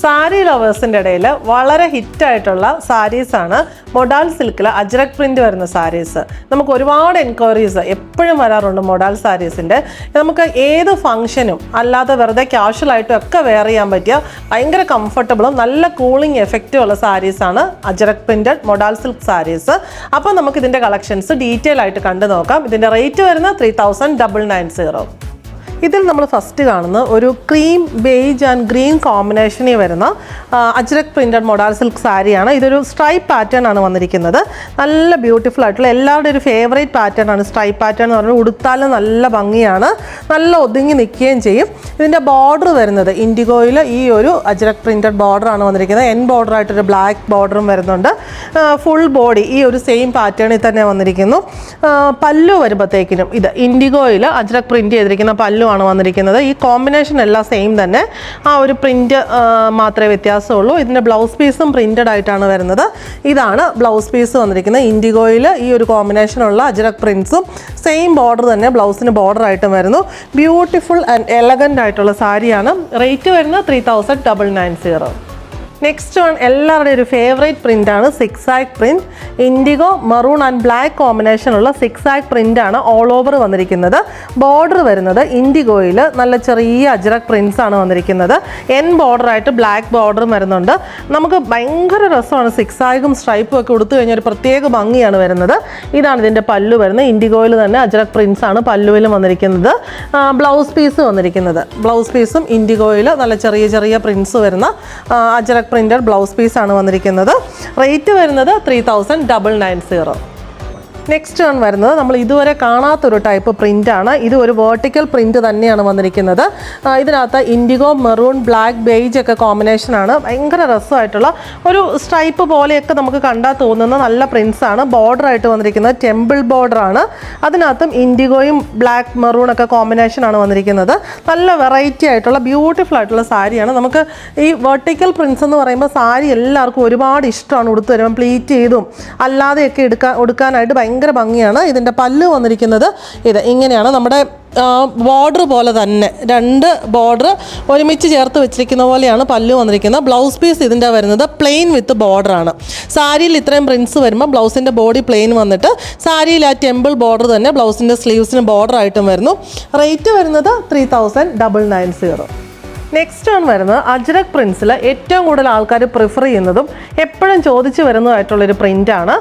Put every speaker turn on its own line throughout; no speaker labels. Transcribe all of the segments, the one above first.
സാരി ലവേഴ്സിൻ്റെ ഇടയിൽ വളരെ ഹിറ്റായിട്ടുള്ള സാരീസാണ് മൊഡാൽ സിൽക്കിൽ അജ്രക് പ്രിൻ്റ് വരുന്ന സാരീസ്. നമുക്ക് ഒരുപാട് എൻക്വയറീസ് എപ്പോഴും വരാറുണ്ട് മൊഡാൽ സാരീസിൻ്റെ. നമുക്ക് ഏത് ഫംഗ്ഷനും അല്ലാതെ വെറുതെ ക്യാഷ്വലായിട്ടും ഒക്കെ വെയർ ചെയ്യാൻ പറ്റിയ ഭയങ്കര കംഫർട്ടബിളും നല്ല കൂളിംഗ് എഫക്റ്റും ഉള്ള സാരീസാണ് Ajrakh printed modal silk saris. അപ്പോൾ നമുക്ക് ഇതിൻ്റെ കളക്ഷൻസ് ഡീറ്റെയിൽ ആയിട്ട് കണ്ടു നോക്കാം. ഇതിൻ്റെ റേറ്റ് വരുന്നത് 3990. ഇതിൽ നമ്മൾ ഫസ്റ്റ് കാണുന്ന ഒരു ക്രീം ബേജ് ആൻഡ് ഗ്രീൻ കോമ്പിനേഷനിൽ വരുന്ന അജ്രക് പ്രിൻറ്റഡ് മൊഡാൽ സിൽക്ക് സാരിയാണ്. ഇതൊരു സ്ട്രൈപ്പ് പാറ്റേൺ ആണ് വന്നിരിക്കുന്നത്. നല്ല ബ്യൂട്ടിഫുൾ ആയിട്ടുള്ള എല്ലാവരുടെയും ഒരു ഫേവറേറ്റ് പാറ്റേൺ ആണ് സ്ട്രൈപ്പ് പാറ്റേൺ എന്ന് പറഞ്ഞാൽ. ഉടുത്താലും നല്ല ഭംഗിയാണ്, നല്ല ഒതുങ്ങി നിൽക്കുകയും ചെയ്യും. ഇതിൻ്റെ ബോർഡർ വരുന്നത് ഇൻഡിഗോയിൽ ഈ ഒരു അജ്രക് പ്രിൻറ്റഡ് ബോർഡറാണ് വന്നിരിക്കുന്നത്. എൻ ബോർഡർ ആയിട്ടൊരു ബ്ലാക്ക് ബോർഡറും വരുന്നുണ്ട്. ഫുൾ ബോഡി ഈ ഒരു സെയിം പാറ്റേണിൽ തന്നെ വന്നിരിക്കുന്നു. പല്ലു വരുമ്പോഴത്തേക്കിനും ഇത് ഇൻഡിഗോയിൽ അജ്രക് പ്രിൻറ്റ് ചെയ്തിരിക്കുന്ന പല്ലു ആണ് വന്നിരിക്കുന്നത്. ഈ കോമ്പിനേഷൻ എല്ലാം സെയിം തന്നെ, ആ ഒരു പ്രിന്റ് മാത്രമേ വ്യത്യാസമുള്ളൂ. ഇതിൻ്റെ ബ്ലൗസ് പീസും പ്രിന്റഡ് ആയിട്ടാണ് വരുന്നത്. ഇതാണ് ബ്ലൗസ് പീസ് വന്നിരിക്കുന്നത്. ഇൻഡിഗോയിൽ ഈ ഒരു കോമ്പിനേഷനുള്ള അജ്രക് പ്രിന്റ്സും സെയിം ബോർഡർ തന്നെ ബ്ലൗസിന് ബോർഡർ ആയിട്ടും വരുന്നു. ബ്യൂട്ടിഫുൾ ആൻഡ് എലഗൻ്റ് ആയിട്ടുള്ള സാരിയാണ്. റേറ്റ് വരുന്നത് 3990. നെക്സ്റ്റ് വൺ എല്ലാവരുടെയും ഒരു ഫേവറേറ്റ് പ്രിൻ്റാണ് zigzag print. Indigo maroon and black കോമ്പിനേഷനുള്ള സിക്സാക് പ്രിൻ്റാണ് ഓൾ ഓവർ വന്നിരിക്കുന്നത്. ബോർഡർ വരുന്നത് ഇൻഡിഗോയിൽ നല്ല ചെറിയ അജ്രക് പ്രിൻറ്റ്സ് ആണ് വന്നിരിക്കുന്നത്. എൻ ബോർഡറായിട്ട് ബ്ലാക്ക് ബോർഡറും വരുന്നുണ്ട്. നമുക്ക് ഭയങ്കര രസമാണ് സിക്സാകും സ്ട്രൈപ്പും ഒക്കെ കൊടുത്തു കഴിഞ്ഞാൽ ഒരു പ്രത്യേക ഭംഗിയാണ് വരുന്നത്. ഇതാണ് ഇതിൻ്റെ പല്ലു വരുന്നത്. ഇൻഡിഗോയിൽ തന്നെ അജ്രക് പ്രിൻറ്റ്സ് ആണ് പല്ലുവിലും വന്നിരിക്കുന്നത്. ബ്ലൗസ് പീസ് വന്നിരിക്കുന്നത് ബ്ലൗസ് പീസും ഇൻഡിഗോയിൽ നല്ല ചെറിയ ചെറിയ പ്രിൻറ്റ്സ് വരുന്ന അജ്രക് പ്രിന്റഡ് ബ്ലൗസ് പീസ് ആണ് വന്നിരിക്കുന്നത്. റേറ്റ് വരുന്നത് 3990. നെക്സ്റ്റ് ആണ് വരുന്നത് നമ്മൾ ഇതുവരെ കാണാത്തൊരു ടൈപ്പ് പ്രിൻ്റാണ്. ഇത് ഒരു വേർട്ടിക്കൽ പ്രിൻ്റ് തന്നെയാണ് വന്നിരിക്കുന്നത്. ഇതിനകത്ത് ഇൻഡിഗോ മെറൂൺ ബ്ലാക്ക് ബേജ് ഒക്കെ കോമ്പിനേഷനാണ്. ഭയങ്കര രസമായിട്ടുള്ള ഒരു സ്ട്രൈപ്പ് പോലെയൊക്കെ നമുക്ക് കണ്ടാൽ തോന്നുന്ന നല്ല പ്രിൻസാണ്. ബോർഡറായിട്ട് വന്നിരിക്കുന്നത് ടെമ്പിൾ ബോർഡറാണ്. അതിനകത്തും ഇൻഡിഗോയും ബ്ലാക്ക് മെറൂൺ ഒക്കെ കോമ്പിനേഷനാണ് വന്നിരിക്കുന്നത്. നല്ല വെറൈറ്റി ആയിട്ടുള്ള ബ്യൂട്ടിഫുൾ ആയിട്ടുള്ള സാരിയാണ്. നമുക്ക് ഈ വെർട്ടിക്കൽ പ്രിൻസ് എന്ന് പറയുമ്പോൾ സാരി എല്ലാവർക്കും ഒരുപാട് ഇഷ്ടമാണ്. ഉടുത്ത് വരുമ്പോൾ പ്ലീറ്റ് ചെയ്തും അല്ലാതെയൊക്കെ എടുക്കാനായിട്ട് ഭയങ്കര ഭംഗിയാണ്. ഇതിൻ്റെ പല്ല് വന്നിരിക്കുന്നത് ഇത് ഇങ്ങനെയാണ്. നമ്മുടെ ബോർഡർ പോലെ തന്നെ രണ്ട് ബോർഡർ ഒരുമിച്ച് ചേർത്ത് വെച്ചിരിക്കുന്ന പോലെയാണ് പല്ലു വന്നിരിക്കുന്നത്. ബ്ലൗസ് പീസ് ഇതിൻ്റെ വരുന്നത് പ്ലെയിൻ വിത്ത് ബോർഡറാണ്. സാരിയിൽ ഇത്രയും പ്രിൻസ് വരുമ്പോൾ ബ്ലൗസിൻ്റെ ബോഡി പ്ലെയിൻ വന്നിട്ട് സാരിയിൽ ആ ടെമ്പിൾ ബോർഡർ തന്നെ ബ്ലൗസിൻ്റെ സ്ലീവ്സിന് ബോർഡറായിട്ടും വരുന്നു. റേറ്റ് വരുന്നത് 3990. നെക്സ്റ്റ് ആണ് വരുന്നത് അജ്രക് പ്രിൻസിൽ ഏറ്റവും കൂടുതൽ ആൾക്കാർ പ്രിഫർ ചെയ്യുന്നതും എപ്പോഴും ചോദിച്ചു വരുന്നതായിട്ടുള്ളൊരു പ്രിൻ്റാണ്.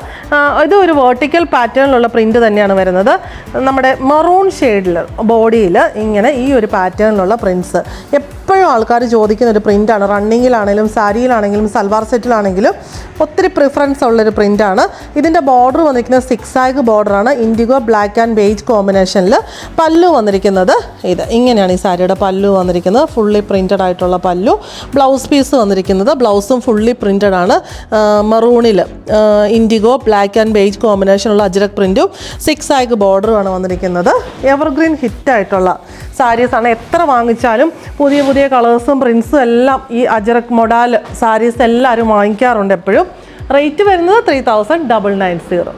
ഇത് ഒരു വേർട്ടിക്കൽ പാറ്റേണിലുള്ള പ്രിൻ്റ് തന്നെയാണ് വരുന്നത്. നമ്മുടെ മെറൂൺ ഷെയ്ഡിൽ ബോഡിയിൽ ഇങ്ങനെ ഈ ഒരു പാറ്റേണിലുള്ള പ്രിൻസ് എപ്പോഴും ആൾക്കാർ ചോദിക്കുന്ന ഒരു പ്രിൻ്റാണ്. റണ്ണിങ്ങിലാണെങ്കിലും സാരിയിലാണെങ്കിലും സൽവാർ സെറ്റിലാണെങ്കിലും ഒത്തിരി പ്രിഫറൻസ് ഉള്ളൊരു പ്രിൻ്റാണ്. ഇതിൻ്റെ ബോർഡർ വന്നിരിക്കുന്നത് സിക്സാഗ് ബോർഡറാണ്. ഇൻഡിഗോ ബ്ലാക്ക് ആൻഡ് ബേജ് കോമ്പിനേഷനിൽ പല്ലു വന്നിരിക്കുന്നത് ഇത് ഇങ്ങനെയാണ്. ഈ സാരിയുടെ പല്ലു വന്നിരിക്കുന്നത് ഫുള്ളി പ്രിൻറ്റഡ് ആയിട്ടുള്ള പല്ലു. ബ്ലൗസ് പീസ് വന്നിരിക്കുന്നത് ബ്ലൗസും ഫുള്ളി പ്രിൻറ്റഡ് ആണ്. മറൂണിൽ ഇൻഡിഗോ ബ്ലാക്ക് ആൻഡ് ബേജ് കോമ്പിനേഷനുള്ള അജ്രക് പ്രിൻറ്റും സിക്സാഗ് ബോർഡറുമാണ് വന്നിരിക്കുന്നത്. എവർഗ്രീൻ ഹിറ്റായിട്ടുള്ള സാരീസാണ്. എത്ര വാങ്ങിച്ചാലും പുതിയ പുതിയ കളേഴ്സും പ്രിൻസും എല്ലാം ഈ അജ്രക് മൊഡാൽ സാരീസ് എല്ലാവരും വാങ്ങിക്കാറുണ്ട് എപ്പോഴും. റേറ്റ് വരുന്നത് 3990.